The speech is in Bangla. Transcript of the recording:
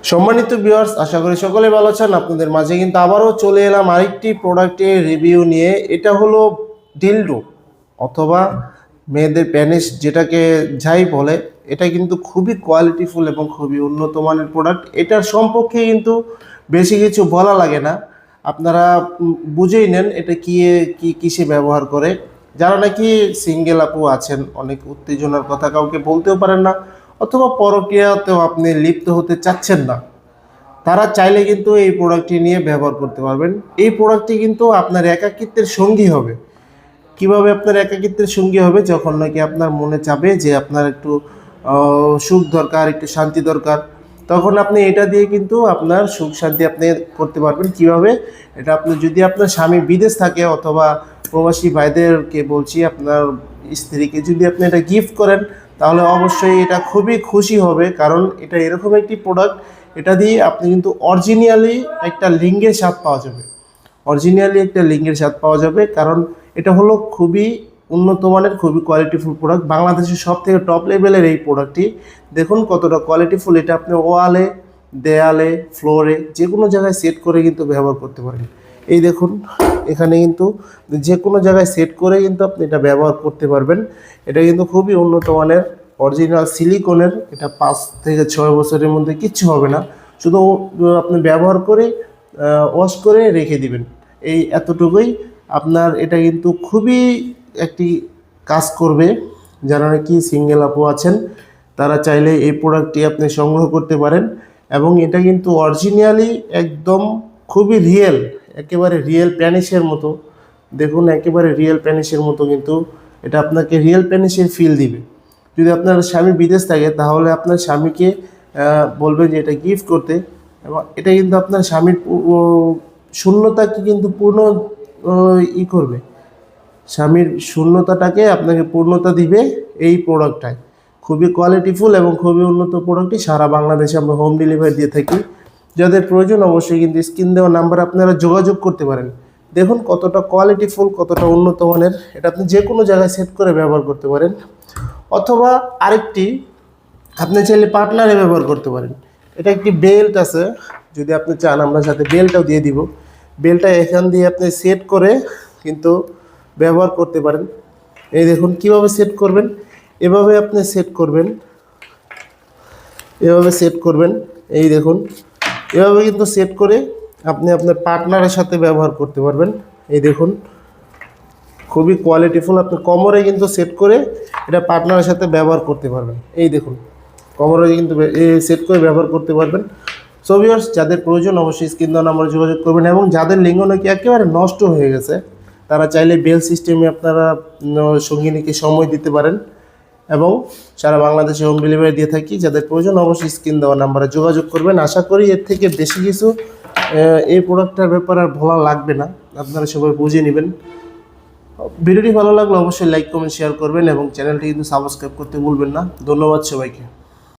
সম্মানিত ভিউয়ার্স, আশা করি সকলে ভালো আছেন। আপনাদের মাঝে কিন্তু আবারও চলে এলাম আরেকটি প্রোডাক্টের রিভিউ নিয়ে। এটা হলো ডিলডো অথবা মেয়েদের প্যানিস, যেটাকে যাই বলে। এটা কিন্তু খুবই কোয়ালিটিফুল এবং খুবই উন্নত মানের প্রোডাক্ট। এটার সম্পর্কে কিন্তু বেশি কিছু বলা লাগে না, আপনারা বুঝেই নেন এটা কি কিসে ব্যবহার করে। যারা নাকি সিঙ্গেল আপু আছেন, অনেক উত্তেজনার কথা কাউকে বলতেও পারেন না, অথবা পরকীয়াতেও আপনি লিপ্ত হতে চাচ্ছেন না, তারা চাইলে কিন্তু এই প্রোডাক্টটি নিয়ে ব্যবহার করতে পারবেন। এই প্রোডাক্টটি কিন্তু আপনার একাকিত্বের সঙ্গী হবে। কিভাবে আপনার একাকিত্বের সঙ্গী হবে? যখন নাকি আপনার মনে চাবে যে আপনার একটু সুখ দরকার, একটু শান্তি দরকার, তখন আপনি এটা দিয়ে কিন্তু আপনার সুখ শান্তি আপনি করতে পারবেন। কিভাবে? এটা আপনি যদি আপনার স্বামী বিদেশ থাকে, অথবা প্রবাসী ভাইদেরকে বলছি, আপনার স্ত্রীকে যদি আপনি এটা গিফট করেন, তাহলে অবশ্যই এটা খুবই খুশি হবে। কারণ এটা এরকম একটি প্রোডাক্ট, এটা দিয়ে আপনি কিন্তু অরিজিনালি একটা লিঙ্গের স্বাদ পাওয়া যাবে। কারণ এটা হলো খুবই উন্নত মানের, খুবই কোয়ালিটিফুল প্রোডাক্ট। বাংলাদেশের সব থেকে টপ লেভেলের এই প্রোডাক্টটি দেখুন কতটা কোয়ালিটিফুল। এটা আপনি ওয়ালে, দেয়ালে, ফ্লোরে, যে কোনো জায়গায় সেট করে কিন্তু ব্যবহার করতে পারেন। এই দেখুন, এখানে কিন্তু যে কোনো জায়গায় সেট করে কিন্তু আপনি এটা ব্যবহার করতে পারবেন। এটা কিন্তু খুবই উন্নত মানের, অরিজিনাল সিলিকনের। এটা 5 থেকে 6 বছরের মধ্যে কিচ্ছু হবে না, শুধু আপনি ব্যবহার করে ওয়াশ করে রেখে দিবেন, এই এতটুকুই আপনার। এটা কিন্তু খুবই একটি কাজ করবে। যারা নাকি সিঙ্গেল আপু আছেন, তারা চাইলে এই প্রোডাক্টটি আপনি সংগ্রহ করতে পারেন। এবং এটা কিন্তু অরিজিনালি একদম খুবই রিয়েল, একেবারে রিয়েল প্যানিসের মতো। দেখুন, একেবারে রিয়েল প্যানিসের মতো কিন্তু এটা আপনাকে রিয়েল প্যানিসের ফিল দিবে। যদি আপনার স্বামী বিদেশ থাকে, তাহলে আপনার স্বামীকে বলবেন যে এটা গিফট করতে, এবং এটা কিন্তু আপনার স্বামীর শূন্যতাকে কিন্তু পূর্ণ করবে। স্বামীর শূন্যতাটাকে আপনাকে পূর্ণতা দিবে এই প্রোডাক্টটায়। খুবই কোয়ালিটিফুল এবং খুবই উন্নত প্রোডাক্টটি সারা বাংলাদেশে আমরা হোম ডেলিভারি দিয়ে থাকি। যাদের প্রয়োজন অবশ্যই কিন্তু স্ক্রিন দেওয়া নাম্বার আপনারা যোগাযোগ করতে পারেন। দেখুন কতটা কোয়ালিটিফুল, কতটা উন্নত মানের। এটা আপনি যে কোনো জায়গায় সেট করে ব্যবহার করতে পারেন, অথবা আরেকটি আপনি চাইলে পার্টনারে ব্যবহার করতে পারেন। এটা একটি বেল্ট আছে, যদি আপনি চান আমরা সাথে বেল্টটাও দিয়ে দিব। বেল্টটা এখান দিয়ে আপনি সেট করে কিন্তু ব্যবহার করতে পারেন। এই দেখুন কিভাবে সেট করবেন, এভাবে আপনি সেট করবেন, এভাবে সেট করবেন। এই দেখুন, এভাবে কিন্তু সেট করে আপনি আপনার পার্টনারের সাথে ব্যবহার করতে পারবেন। এই দেখুন খুবই কোয়ালিটিফুল। আপনি কোমরে কিন্তু সেট করে এটা পার্টনারের সাথে ব্যবহার করতে পারবেন। এই দেখুন কোমরে কিন্তু সেট করে ব্যবহার করতে পারবেন। সো ভিউয়ার্স, যাদের প্রয়োজন অবশ্যই স্ক্রিন দেওয়া নাম্বারে যোগাযোগ করবেন। এবং যাদের লিঙ্গ নাকি একেবারে নষ্ট হয়ে গেছে, তারা চাইলে বেল সিস্টেমে আপনারা সঙ্গিনীকে সময় দিতে পারেন, এবং সারা বাংলাদেশে হোম ডেলিভারি দিয়ে থাকি। যাদের প্রয়োজন অবশ্যই স্ক্রিন দেওয়া নাম্বারে যোগাযোগ করবেন। আশা করি এর থেকে বেশি কিছু এই প্রোডাক্টটার ব্যাপারে আর বলা লাগবে না, আপনারা সবাই বুঝে নেবেন। ভিডিওটি ভালো লাগলে অবশ্যই লাইক, কমেন্ট, শেয়ার করবেন, এবং চ্যানেলটি কিন্তু সাবস্ক্রাইব করতে ভুলবেন না। ধন্যবাদ সবাইকে।